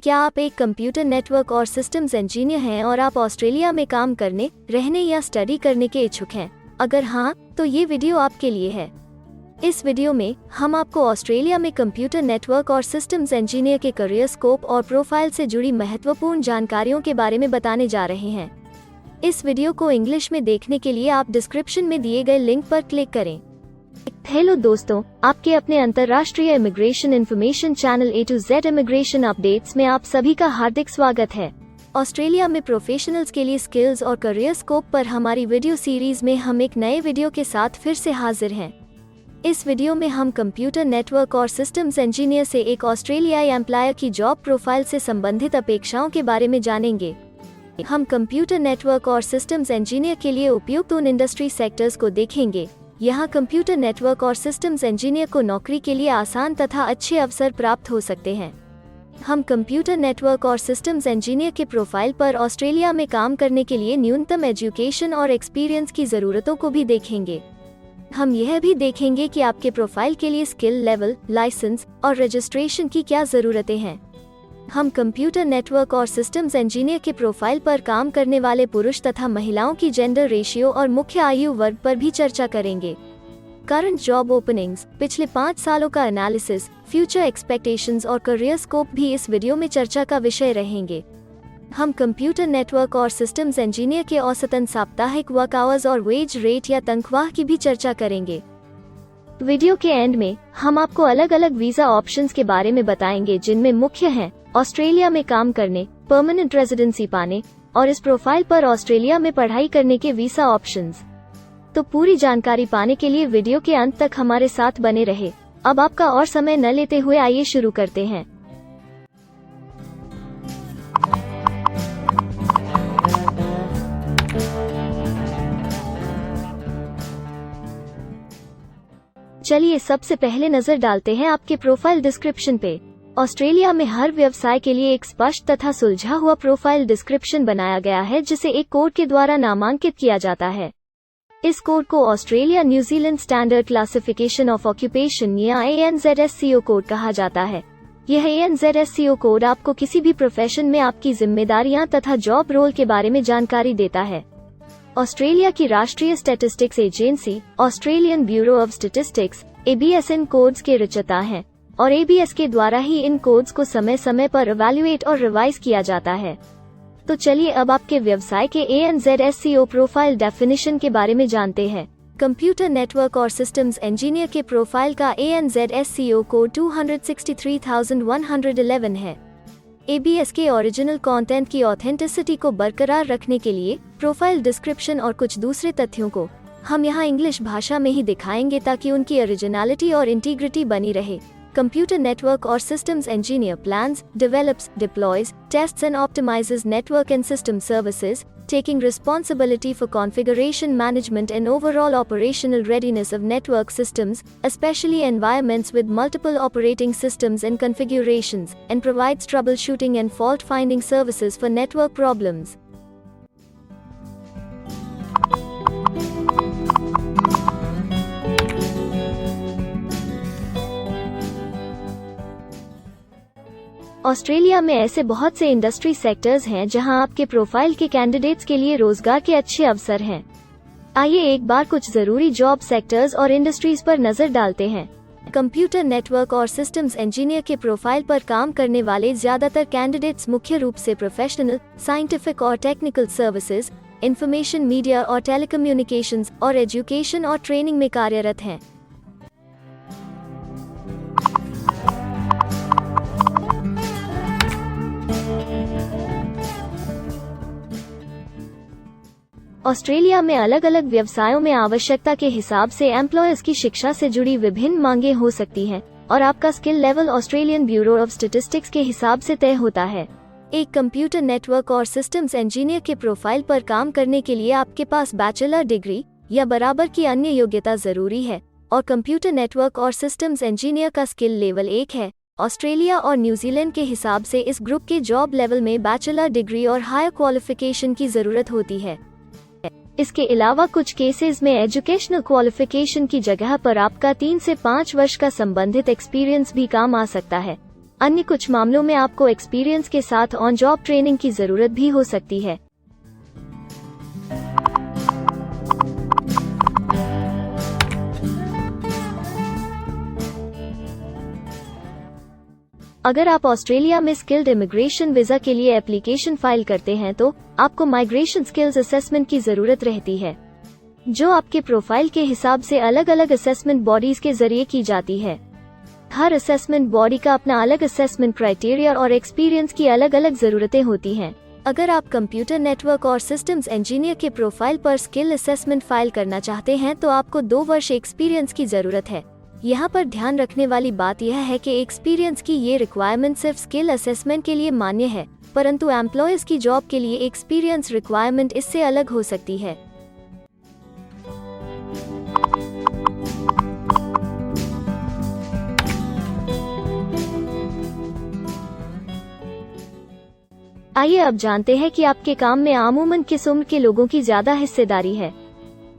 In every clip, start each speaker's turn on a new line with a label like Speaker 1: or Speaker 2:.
Speaker 1: क्या आप एक कंप्यूटर नेटवर्क और सिस्टम्स इंजीनियर हैं और आप ऑस्ट्रेलिया में काम करने, रहने या स्टडी करने के इच्छुक हैं? अगर हाँ, तो ये वीडियो आपके लिए है। इस वीडियो में हम आपको ऑस्ट्रेलिया में कंप्यूटर नेटवर्क और सिस्टम्स इंजीनियर के करियर स्कोप और प्रोफाइल से जुड़ी महत्वपूर्ण जानकारियों के बारे में बताने जा रहे हैं। इस वीडियो को इंग्लिश में देखने के लिए आप डिस्क्रिप्शन में दिए गए लिंक पर क्लिक करें। हेलो दोस्तों, आपके अपने अंतर्राष्ट्रीय immigration information channel A to Z immigration updates में आप सभी का हार्दिक स्वागत है। ऑस्ट्रेलिया में प्रोफेशनल्स के लिए स्किल्स और करियर स्कोप पर हमारी वीडियो सीरीज में हम एक नए वीडियो के साथ फिर से हाजिर हैं। इस वीडियो में हम कंप्यूटर नेटवर्क और सिस्टम्स इंजीनियर से एक ऑस्ट्रेलियाई एम्प्लॉयर की जॉब प्रोफाइल से संबंधित अपेक्षाओं के बारे में जानेंगे। हम कंप्यूटर नेटवर्क और सिस्टम्स इंजीनियर के लिए उपयुक्त उन इंडस्ट्री सेक्टर्स को देखेंगे। यहाँ कंप्यूटर नेटवर्क और सिस्टम्स इंजीनियर को नौकरी के लिए आसान तथा अच्छे अवसर प्राप्त हो सकते हैं। हम कंप्यूटर नेटवर्क और सिस्टम्स इंजीनियर के प्रोफाइल पर ऑस्ट्रेलिया में काम करने के लिए न्यूनतम एजुकेशन और एक्सपीरियंस की ज़रूरतों को भी देखेंगे। हम यह भी देखेंगे कि आपके प्रोफाइल के लिए स्किल लेवल, लाइसेंस और रजिस्ट्रेशन की क्या ज़रूरतें हैं। हम कंप्यूटर नेटवर्क और सिस्टम्स इंजीनियर के प्रोफाइल पर काम करने वाले पुरुष तथा महिलाओं की जेंडर रेशियो और मुख्य आयु वर्ग पर भी चर्चा करेंगे। करंट जॉब ओपनिंग्स, पिछले 5 सालों का एनालिसिस, फ्यूचर एक्सपेक्टेशंस और करियर स्कोप भी इस वीडियो में चर्चा का विषय रहेंगे। हम कंप्यूटर नेटवर्क और सिस्टम्स इंजीनियर के औसतन साप्ताहिक वर्क आवर्स और वेज रेट या तनख्वाह की भी चर्चा करेंगे। वीडियो के एंड में हम आपको अलग अलग वीजा ऑप्शंस के बारे में बताएंगे, जिनमें मुख्य हैं ऑस्ट्रेलिया में काम करने, परमानेंट रेजिडेंसी पाने और इस प्रोफाइल पर ऑस्ट्रेलिया में पढ़ाई करने के वीजा ऑप्शंस। तो पूरी जानकारी पाने के लिए वीडियो के अंत तक हमारे साथ बने रहे। अब आपका और समय न लेते हुए आइए शुरू करते हैं। चलिए सबसे पहले नजर डालते हैं आपके प्रोफाइल डिस्क्रिप्शन पे। ऑस्ट्रेलिया में हर व्यवसाय के लिए एक स्पष्ट तथा सुलझा हुआ प्रोफाइल डिस्क्रिप्शन बनाया गया है, जिसे एक कोड के द्वारा नामांकित किया जाता है। इस कोड को Australia New Zealand standard classification of occupation या ANZSCO कोड कहा जाता है। यह ANZSCO कोड आपको किसी भी प्रोफेशन में आपकी जिम्मेदारियां तथा जॉब रोल के बारे में जानकारी देता है। ऑस्ट्रेलिया की राष्ट्रीय statistics agency, Australian bureau of statistics, ABS in codes के रचयिता हैं और ABS के द्वारा ही इन कोड्स को समय समय पर इवैल्यूएट और रिवाइज किया जाता है। तो चलिए अब आपके व्यवसाय के ANZSCO प्रोफाइल डेफिनेशन के बारे में जानते हैं। कंप्यूटर नेटवर्क और सिस्टम्स इंजीनियर के प्रोफाइल का ANZSCO कोड 263,111 है। ABS के ओरिजिनल कंटेंट की ऑथेंटिसिटी को बरकरार रखने के लिए प्रोफाइल डिस्क्रिप्शन और कुछ दूसरे तथ्यों को हम यहाँ इंग्लिश भाषा में ही दिखाएंगे, ताकि उनकी ओरिजिनलिटी और इंटीग्रिटी बनी रहे। Computer network or systems engineer plans, develops, deploys, tests and optimizes network and system services, taking responsibility for configuration management and overall operational readiness of network systems, especially environments with multiple operating systems and configurations, and provides troubleshooting and fault-finding services for network problems. Australia में ऐसे बहुत से industry sectors हैं जहां आपके profile के candidates के लिए रोजगार के अच्छे अवसर हैं। आइए एक बार कुछ जरूरी जॉब सेक्टर्स और इंडस्ट्रीज पर नजर डालते हैं। कंप्यूटर नेटवर्क और सिस्टम्स इंजीनियर के प्रोफाइल पर काम करने वाले ज्यादातर कैंडिडेट्स मुख्य रूप से प्रोफेशनल, साइंटिफिक और टेक्निकल सर्विसेज, इंफॉर्मेशन मीडिया और टेलीकम्युनिकेशंस और एजुकेशन और ट्रेनिंग में कार्यरत हैं। ऑस्ट्रेलिया में अलग अलग व्यवसायों में आवश्यकता के हिसाब से एम्प्लॉयर्स की शिक्षा से जुड़ी विभिन्न मांगें हो सकती हैं और आपका skill level Australian bureau of statistics के हिसाब से तय होता है। एक कंप्यूटर नेटवर्क और सिस्टम्स इंजीनियर के प्रोफाइल पर काम करने के लिए आपके पास बैचलर डिग्री या बराबर की अन्य योग्यता जरूरी है और कंप्यूटर नेटवर्क और सिस्टम्स इंजीनियर का स्किल लेवल 1 है। ऑस्ट्रेलिया और न्यूजीलैंड के हिसाब से इस ग्रुप के जॉब लेवल में बैचलर डिग्री और हायर क्वालिफिकेशन की जरूरत होती है। इसके अलावा कुछ केसेस में एजुकेशनल क्वालिफिकेशन की जगह पर आपका 3 से 5 वर्ष का संबंधित एक्सपीरियंस भी काम आ सकता है। अन्य कुछ मामलों में आपको एक्सपीरियंस के साथ ऑन जॉब ट्रेनिंग की जरूरत भी हो सकती है। अगर आप ऑस्ट्रेलिया में स्किल्ड इमिग्रेशन वीजा के लिए एप्लीकेशन फाइल करते हैं तो आपको माइग्रेशन स्किल्स असेसमेंट की जरूरत रहती है, जो आपके प्रोफाइल के हिसाब से अलग अलग असेसमेंट बॉडीज के जरिए की जाती है। हर असेसमेंट बॉडी का अपना अलग असेसमेंट क्राइटेरिया और एक्सपीरियंस की अलग अलग जरूरतें होती हैं। अगर आप कंप्यूटर नेटवर्क और सिस्टम्स इंजीनियर के प्रोफाइल पर स्किल असेसमेंट फाइल करना चाहते हैं तो आपको 2 वर्ष एक्सपीरियंस की जरूरत है। यहाँ पर ध्यान रखने वाली बात यह है कि एक्सपीरियंस की ये रिक्वायरमेंट सिर्फ स्किल असेसमेंट के लिए मान्य है, परंतु एम्प्लॉयर्स की जॉब के लिए एक्सपीरियंस रिक्वायरमेंट इससे अलग हो सकती है। आइए अब जानते हैं कि आपके काम में आमूमन किस उम्र के लोगों की ज्यादा हिस्सेदारी है।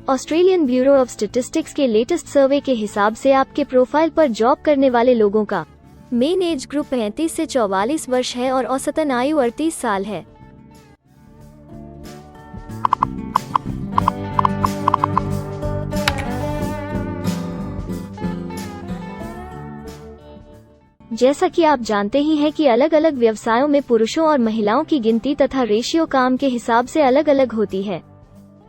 Speaker 1: ऑस्ट्रेलियन ब्यूरो ऑफ स्टैटिस्टिक्स के लेटेस्ट सर्वे के हिसाब से आपके प्रोफाइल पर जॉब करने वाले लोगों का मेन एज ग्रुप 35 से 44 वर्ष है और औसतन आयु 38 साल है। जैसा कि आप जानते ही हैं कि अलग अलग व्यवसायों में पुरुषों और महिलाओं की गिनती तथा रेशियो काम के हिसाब से अलग अलग होती है।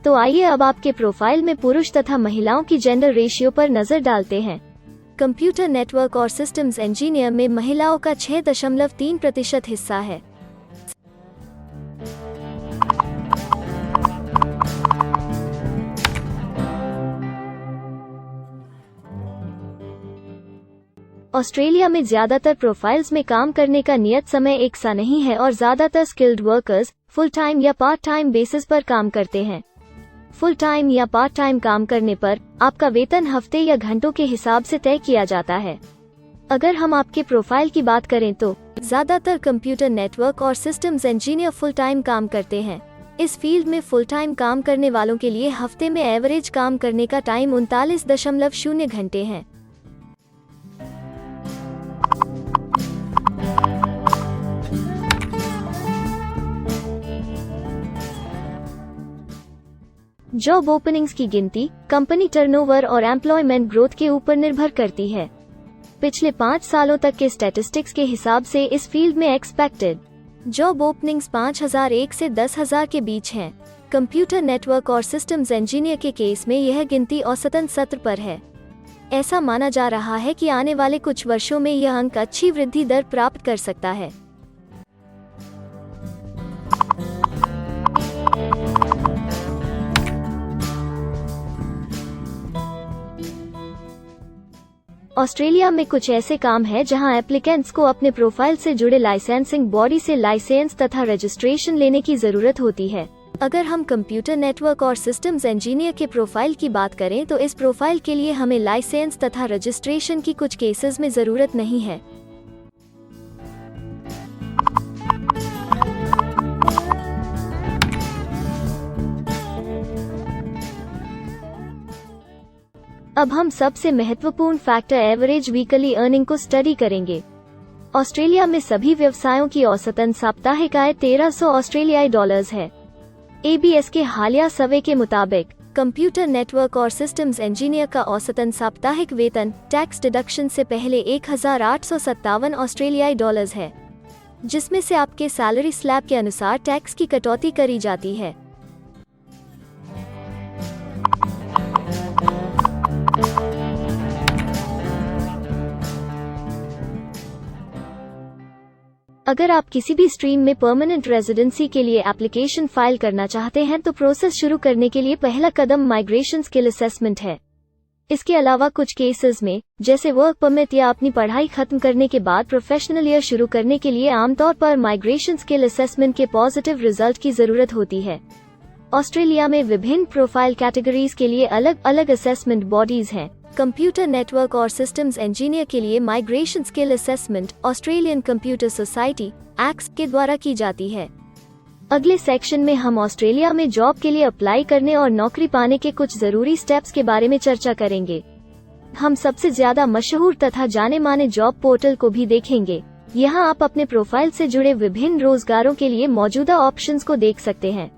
Speaker 1: तो आइए अब आपके प्रोफाइल में पुरुष तथा महिलाओं की जेंडर रेशियो पर नजर डालते हैं। कंप्यूटर नेटवर्क और सिस्टम्स इंजीनियर में महिलाओं का 6.3% हिस्सा है। ऑस्ट्रेलिया में ज्यादातर प्रोफाइल्स में काम करने का नियत समय एक सा नहीं है और ज्यादातर स्किल्ड वर्कर्स फुल टाइम या पार्ट टाइम बेसिस पर काम करते हैं। फुल टाइम या पार्ट टाइम काम करने पर आपका वेतन हफ्ते या घंटों के हिसाब से तय किया जाता है। अगर हम आपके प्रोफाइल की बात करें तो ज्यादातर कंप्यूटर नेटवर्क और सिस्टम्स इंजीनियर फुल टाइम काम करते हैं। इस फील्ड में फुल टाइम काम करने वालों के लिए हफ्ते में एवरेज काम करने का टाइम 39.0 घंटे है। जॉब ओपनिंग्स की गिनती कंपनी टर्नओवर और एम्प्लॉयमेंट ग्रोथ के ऊपर निर्भर करती है। पिछले 5 सालों तक के स्टैटिस्टिक्स के हिसाब से इस फील्ड में एक्सपेक्टेड जॉब ओपनिंग्स 5001 से 10,000 के बीच हैं। कंप्यूटर नेटवर्क और सिस्टम्स इंजीनियर के केस में यह गिनती औसतन 70 पर है। ऐसा माना जा रहा है कि आने वाले कुछ वर्षों में यह अंक अच्छी वृद्धि दर प्राप्त कर सकता है। ऑस्ट्रेलिया में कुछ ऐसे काम हैं जहां एप्लीकेंट्स को अपने प्रोफाइल से जुड़े लाइसेंसिंग बॉडी से लाइसेंस तथा रजिस्ट्रेशन लेने की जरूरत होती है। अगर हम कंप्यूटर नेटवर्क और सिस्टम्स इंजीनियर के प्रोफाइल की बात करें तो इस प्रोफाइल के लिए हमें लाइसेंस तथा रजिस्ट्रेशन की कुछ केसेस में जरूरत नहीं है। अब हम सबसे महत्वपूर्ण फैक्टर एवरेज वीकली अर्निंग को स्टडी करेंगे। ऑस्ट्रेलिया में सभी व्यवसायों की औसतन साप्ताहिक आय 1300 ऑस्ट्रेलियाई डॉलर्स है। ABS के हालिया सर्वे के मुताबिक कंप्यूटर नेटवर्क और सिस्टम्स इंजीनियर का औसतन साप्ताहिक वेतन टैक्स डिडक्शन से पहले 1857 ऑस्ट्रेलियाई डॉलर्स है, जिसमें से आपके सैलरी स्लैब के अनुसार टैक्स की कटौती करी जाती है। अगर आप किसी भी स्ट्रीम में परमानेंट रेजिडेंसी के लिए एप्लीकेशन फाइल करना चाहते हैं तो प्रोसेस शुरू करने के लिए पहला कदम माइग्रेशन स्किल असेसमेंट है। इसके अलावा कुछ केसेस में जैसे वर्क परमिट या अपनी पढ़ाई खत्म करने के बाद प्रोफेशनल ईयर शुरू करने के लिए आमतौर पर माइग्रेशन स्किल असेसमेंट के पॉजिटिव रिजल्ट की जरूरत होती है। ऑस्ट्रेलिया में विभिन्न प्रोफाइल कैटेगरीज के लिए अलग अलग असेसमेंट बॉडीज हैं। कंप्यूटर नेटवर्क और सिस्टम्स इंजीनियर के लिए migration skill assessment Australian computer society x के द्वारा की जाती है। अगले सेक्शन में हम ऑस्ट्रेलिया में जॉब के लिए अप्लाई करने और नौकरी पाने के कुछ जरूरी स्टेप्स के बारे में चर्चा करेंगे। हम सबसे ज्यादा मशहूर तथा जाने माने जॉब पोर्टल को भी देखेंगे। यहाँ आप अपने प्रोफाइल से जुड़े विभिन्न रोजगारों के लिए मौजूदा ऑप्शंस को देख सकते हैं।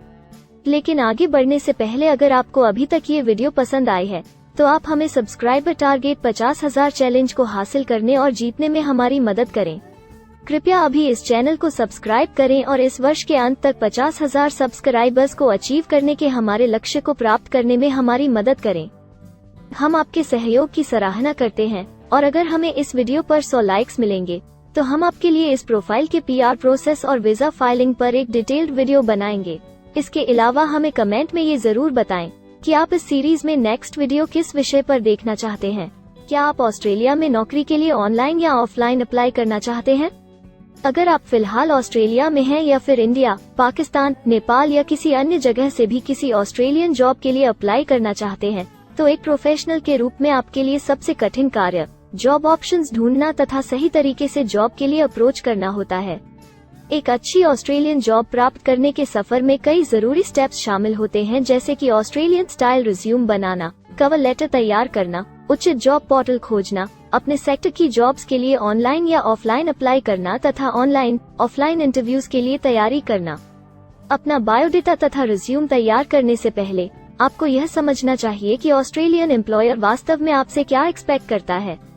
Speaker 1: लेकिन आगे बढ़ने से पहले अगर आपको अभी तक ये वीडियो पसंद आई है तो आप हमें सब्सक्राइबर टारगेट 50,000 चैलेंज को हासिल करने और जीतने में हमारी मदद करें। कृपया अभी इस चैनल को सब्सक्राइब करें और इस वर्ष के अंत तक 50,000 सब्सक्राइबर्स को अचीव करने के हमारे लक्ष्य को प्राप्त करने में हमारी मदद करें। हम आपके सहयोग की सराहना करते हैं और अगर हमें इस वीडियो पर 100 लाइक्स मिलेंगे तो हम आपके लिए इस प्रोफाइल के PR प्रोसेस और वीजा फाइलिंग पर एक डिटेल्ड वीडियो बनाएंगे। इसके अलावा हमें कमेंट में ये जरूर बताएं कि आप इस सीरीज में नेक्स्ट वीडियो किस विषय पर देखना चाहते हैं। क्या आप ऑस्ट्रेलिया में नौकरी के लिए ऑनलाइन या ऑफलाइन अप्लाई करना चाहते हैं? अगर आप फिलहाल ऑस्ट्रेलिया में हैं या फिर इंडिया, पाकिस्तान, नेपाल या किसी अन्य जगह से भी किसी ऑस्ट्रेलियन जॉब के लिए अप्लाई करना चाहते हैं तो एक प्रोफेशनल के रूप में आपके लिए सबसे कठिन कार्य जॉब ऑप्शंस ढूंढना तथा सही तरीके से जॉब के लिए अप्रोच करना होता है। एक अच्छी ऑस्ट्रेलियन जॉब प्राप्त करने के सफर में कई जरूरी स्टेप्स शामिल होते हैं, जैसे कि ऑस्ट्रेलियन स्टाइल रिज्यूम बनाना, कवर लेटर तैयार करना, उचित जॉब पोर्टल खोजना, अपने सेक्टर की जॉब्स के लिए ऑनलाइन या ऑफलाइन अप्लाई करना तथा ऑनलाइन ऑफलाइन इंटरव्यूज के लिए तैयारी करना। अपना बायोडेटा तथा रिज्यूम तैयार करने से पहले आपको यह समझना चाहिए कि ऑस्ट्रेलियन एम्प्लॉयर वास्तव में आपसे क्या एक्सपेक्ट करता है।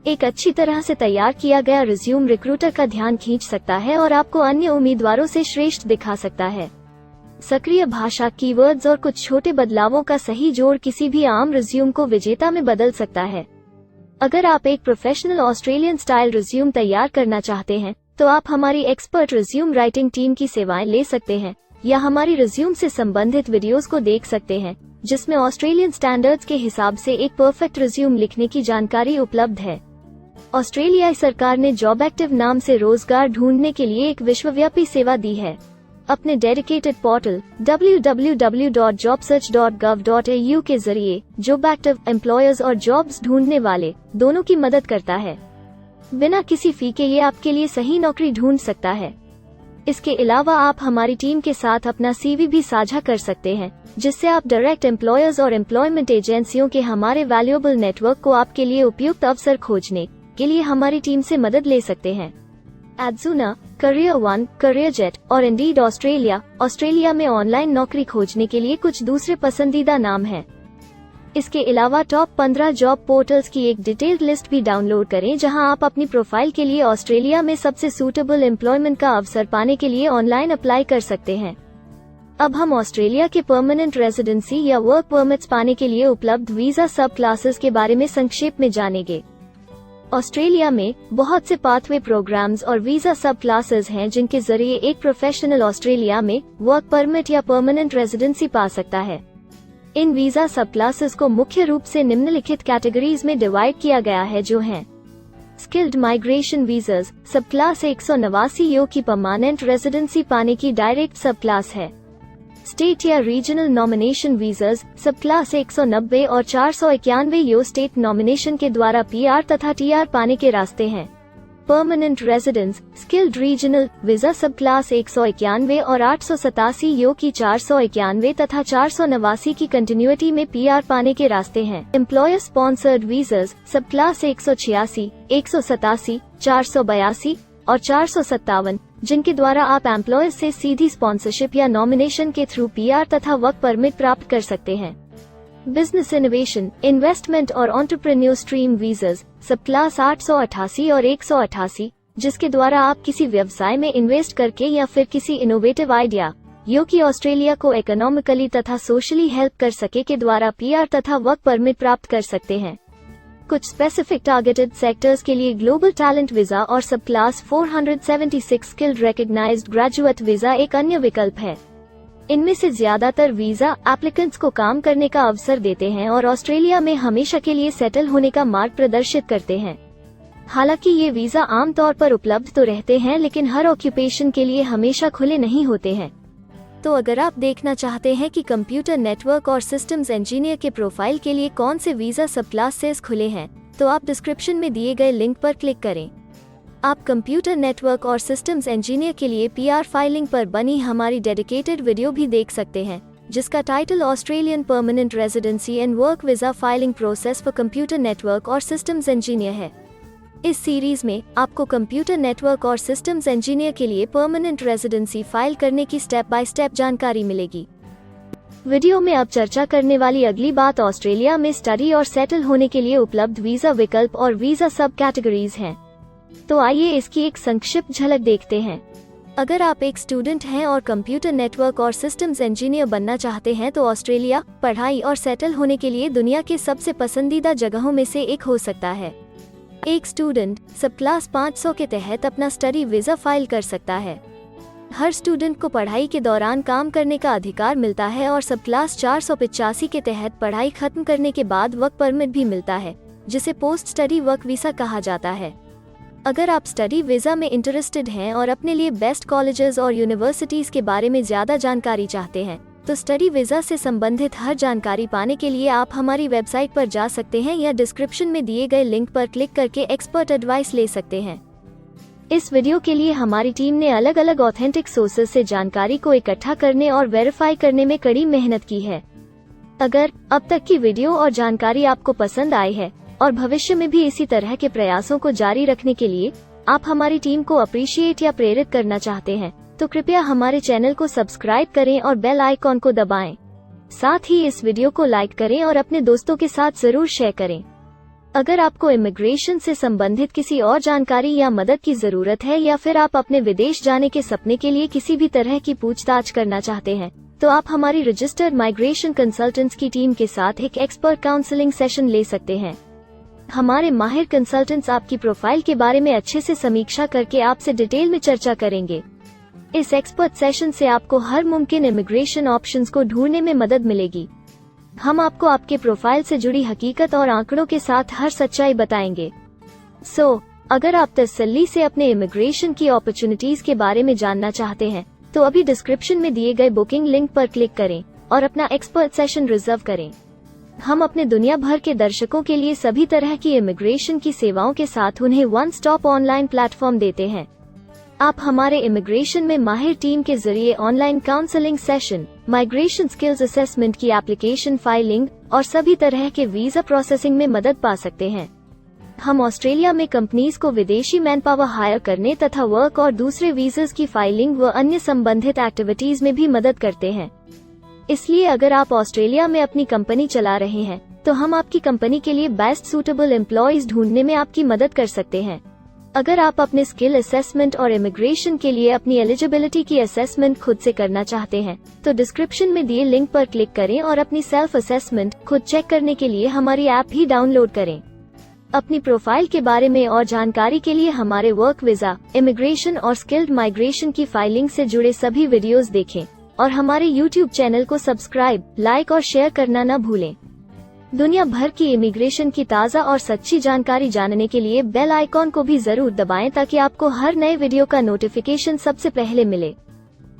Speaker 1: एक अच्छी तरह से तैयार किया गया रिज्यूम रिक्रूटर का ध्यान खींच सकता है और आपको अन्य उम्मीदवारों से श्रेष्ठ दिखा सकता है। सक्रिय भाषा, कीवर्ड्स और कुछ छोटे बदलावों का सही जोड़ किसी भी आम रिज्यूम को विजेता में बदल सकता है। अगर आप एक प्रोफेशनल ऑस्ट्रेलियन स्टाइल रिज्यूम तैयार करना चाहते हैं तो आप हमारी एक्सपर्ट रिज्यूम राइटिंग टीम की सेवाएं ले सकते हैं या हमारी रिज्यूम से संबंधित वीडियोस को देख सकते हैं, जिसमें ऑस्ट्रेलियन स्टैंडर्ड्स के हिसाब से एक परफेक्ट रिज्यूम लिखने की जानकारी उपलब्ध है। ऑस्ट्रेलियाई सरकार ने जॉब एक्टिव नाम से रोजगार ढूंढने के लिए एक विश्वव्यापी सेवा दी है। अपने डेडिकेटेड पोर्टल www.jobsearch.gov.au के जरिए जॉब एक्टिव एम्प्लॉयर्स और जॉब्स ढूंढने वाले दोनों की मदद करता है। बिना किसी फी के ये आपके लिए सही नौकरी ढूंढ सकता है। इसके अलावा आप हमारी टीम के साथ अपना CV भी साझा कर सकते हैं, जिससे आप डायरेक्ट एम्प्लॉयर्स और एम्प्लॉयमेंट एजेंसियों के हमारे वैल्यूएबल नेटवर्क को आपके लिए उपयुक्त अवसर खोजने के लिए हमारी टीम से मदद ले सकते हैं। एडजुना, करियर वन, करियर जेट और इंडीड ऑस्ट्रेलिया में ऑनलाइन नौकरी खोजने के लिए कुछ दूसरे पसंदीदा नाम हैं। इसके अलावा टॉप 15 जॉब पोर्टल्स की एक डिटेल्ड लिस्ट भी डाउनलोड करें, जहां आप अपनी प्रोफाइल के लिए ऑस्ट्रेलिया में सबसे सूटेबल एम्प्लॉयमेंट का अवसर पाने के लिए ऑनलाइन अप्लाई कर सकते हैं। अब हम ऑस्ट्रेलिया के परमानेंट रेजिडेंसी या वर्क परमिट्स पाने के लिए उपलब्ध वीजा सब क्लासेस के बारे में संक्षेप में जानेंगे। ऑस्ट्रेलिया में बहुत से पाथवे प्रोग्राम्स और वीजा सब क्लासेस हैं, जिनके जरिए एक प्रोफेशनल ऑस्ट्रेलिया में वर्क परमिट या परमानेंट रेजिडेंसी पा सकता है। इन वीजा सब क्लासेस को मुख्य रूप से निम्नलिखित कैटेगरीज में डिवाइड किया गया है, जो हैं स्किल्ड माइग्रेशन वीजास सब क्लास 189 यो की परमानेंट रेजिडेंसी पाने की डायरेक्ट सब क्लास है। स्टेट या रीजनल नॉमिनेशन वीजास सब क्लास 190 और 491 यो स्टेट नॉमिनेशन के द्वारा PR तथा TR पाने के रास्ते हैं। Permanent residence skilled regional visa सब क्लास 191 और 887 यो की 491 तथा 489 की कंटिन्यूटी में PR पाने के रास्ते हैं। एम्प्लॉयर स्पॉन्सर्ड वीजास सब क्लास 186, 187, 482 और 457, जिनके द्वारा आप एम्प्लॉयर से सीधी स्पॉन्सरशिप या नॉमिनेशन के थ्रू PR तथा वर्क परमिट प्राप्त कर सकते हैं। बिजनेस इनोवेशन, इन्वेस्टमेंट और एंटरप्रेन्योर स्ट्रीम वीजास सब क्लास 888 और 188, जिसके द्वारा आप किसी व्यवसाय में इन्वेस्ट करके या फिर किसी इनोवेटिव आइडिया यो कि ऑस्ट्रेलिया को इकोनॉमिकली तथा सोशली हेल्प कर सके के द्वारा PR तथा वर्क परमिट प्राप्त कर सकते हैं। कुछ स्पेसिफिक टारगेटेड सेक्टर्स के लिए ग्लोबल टैलेंट वीजा और subclass 476 skilled recognised graduate visa एक अन्य विकल्प है। इनमें से ज्यादातर वीजा एप्लीकेंट्स को काम करने का अवसर देते हैं और ऑस्ट्रेलिया में हमेशा के लिए सेटल होने का मार्ग प्रदर्शित करते हैं। हालांकि ये वीजा आमतौर पर उपलब्ध तो रहते हैं, लेकिन हर ऑक्यूपेशन के लिए हमेशा खुले नहीं होते हैं। तो अगर आप देखना चाहते हैं कि कंप्यूटर नेटवर्क और सिस्टम्स इंजीनियर के प्रोफाइल के लिए कौन से वीजा सब क्लासेस खुले हैं, तो आप डिस्क्रिप्शन में दिए गए लिंक पर क्लिक करें। आप कंप्यूटर नेटवर्क और सिस्टम्स इंजीनियर के लिए PR फाइलिंग पर बनी हमारी डेडिकेटेड वीडियो भी देख सकते हैं, जिसका title Australian permanent residency and work visa filing process for computer network और सिस्टम्स इंजीनियर है। इस सीरीज में आपको कंप्यूटर नेटवर्क और सिस्टम्स इंजीनियर के लिए परमानेंट रेजिडेंसी फाइल करने की स्टेप बाय स्टेप जानकारी मिलेगी। वीडियो में अब चर्चा करने वाली अगली बात ऑस्ट्रेलिया में स्टडी और सेटल होने के लिए उपलब्ध वीजा विकल्प और वीजा सब कैटेगरीज हैं। तो आइए इसकी एक संक्षिप्त झलक देखते हैं। अगर आप एक स्टूडेंट हैं और कंप्यूटर नेटवर्क और सिस्टम्स इंजीनियर बनना चाहते हैं तो ऑस्ट्रेलिया पढ़ाई और सेटल होने के लिए दुनिया के सबसे पसंदीदा जगहों में से एक हो सकता है। एक स्टूडेंट सब क्लास 500 के तहत अपना स्टडी वीजा फाइल कर सकता है। हर स्टूडेंट को पढ़ाई के दौरान काम करने का अधिकार मिलता है और सब क्लास 485 के तहत पढ़ाई खत्म करने के बाद वर्क परमिट भी मिलता है, जिसे पोस्ट स्टडी वर्क वीसा कहा जाता है। अगर आप स्टडी वीजा में इंटरेस्टेड हैं और अपने लिए बेस्ट कॉलेजेस और यूनिवर्सिटीज के बारे में ज्यादा जानकारी चाहते हैं तो स्टडी वीजा से संबंधित हर जानकारी पाने के लिए आप हमारी वेबसाइट पर जा सकते हैं या डिस्क्रिप्शन में दिए गए लिंक पर क्लिक करके एक्सपर्ट एडवाइस ले सकते हैं। इस वीडियो के लिए हमारी टीम ने अलग अलग ऑथेंटिक सोर्सेज से जानकारी को इकट्ठा करने और वेरीफाई करने में कड़ी मेहनत की है। अगर अब तक की वीडियो और जानकारी आपको पसंद आई है और भविष्य में भी इसी तरह के प्रयासों को जारी रखने के लिए आप हमारी टीम को अप्रिशिएट या प्रेरित करना चाहते हैं तो कृपया हमारे चैनल को सब्सक्राइब करें और बेल आइकॉन को दबाएं। साथ ही इस वीडियो को लाइक करें और अपने दोस्तों के साथ जरूर शेयर करें। अगर आपको इमिग्रेशन से संबंधित किसी और जानकारी या मदद की जरूरत है या फिर आप अपने विदेश जाने के सपने के लिए किसी भी तरह की पूछताछ करना चाहते हैं तो आप हमारी रजिस्टर्ड माइग्रेशन कंसल्टेंट्स की टीम के साथ एक एक्सपर्ट काउंसलिंग सेशन ले सकते हैं। हमारे माहिर कंसल्टेंट्स आपकी प्रोफाइल के बारे में अच्छे से समीक्षा करके आपसे डिटेल में चर्चा करेंगे। इस एक्सपर्ट सेशन से आपको हर मुमकिन इमिग्रेशन ऑप्शंस को ढूंढने में मदद मिलेगी। हम आपको आपके प्रोफाइल से जुड़ी हकीकत और आंकड़ों के साथ हर सच्चाई बताएंगे। अगर आप तसल्ली से अपने इमिग्रेशन की अपॉर्चुनिटीज के बारे में जानना चाहते हैं तो अभी डिस्क्रिप्शन में दिए गए बुकिंग लिंक पर क्लिक करें और अपना एक्सपर्ट सेशन रिजर्व करें। हम अपने दुनिया भर के दर्शकों के लिए सभी तरह की इमिग्रेशन की सेवाओं के साथ उन्हें वन स्टॉप ऑनलाइन प्लेटफॉर्म देते हैं। आप हमारे इमिग्रेशन में माहिर टीम के जरिए online counselling session, migration skills assessment की एप्लीकेशन फाइलिंग और सभी तरह के वीजा प्रोसेसिंग में मदद पा सकते हैं। हम ऑस्ट्रेलिया में कंपनीज को विदेशी मैन पावर हायर करने तथा वर्क और दूसरे वीजास की फाइलिंग व अन्य संबंधित एक्टिविटीज में भी मदद करते हैं। इसलिए अगर आप ऑस्ट्रेलिया में अपनी कंपनी चला रहे हैं तो हम आपकी कंपनी के लिए बेस्ट सूटेबल एम्प्लॉयज ढूंढने में आपकी मदद कर सकते हैं। अगर आप अपने स्किल असेसमेंट और इमिग्रेशन के लिए अपनी एलिजिबिलिटी की असेसमेंट खुद से करना चाहते हैं तो डिस्क्रिप्शन में दिए लिंक पर क्लिक करें और अपनी सेल्फ असेसमेंट खुद चेक करने के लिए हमारी ऐप भी डाउनलोड करें। अपनी प्रोफाइल के बारे में और जानकारी के लिए हमारे वर्क वीजा, इमिग्रेशन और स्किल्ड माइग्रेशन की फाइलिंग से जुड़े सभी वीडियोस देखें और हमारे YouTube चैनल को सब्सक्राइब, लाइक और शेयर करना न भूलें। दुनिया भर की इमिग्रेशन की ताज़ा और सच्ची जानकारी जानने के लिए बेल आइकॉन को भी जरूर दबाएं ताकि आपको हर नए वीडियो का नोटिफिकेशन सबसे पहले मिले।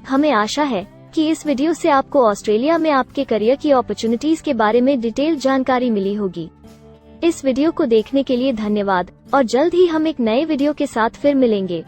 Speaker 1: हमें आशा है कि इस वीडियो से आपको ऑस्ट्रेलिया में आपके करियर की अपॉर्चुनिटीज के बारे में डिटेल जानकारी मिली होगी। इस वीडियो को देखने के लिए धन्यवाद और जल्द ही हम एक नए वीडियो के साथ फिर मिलेंगे।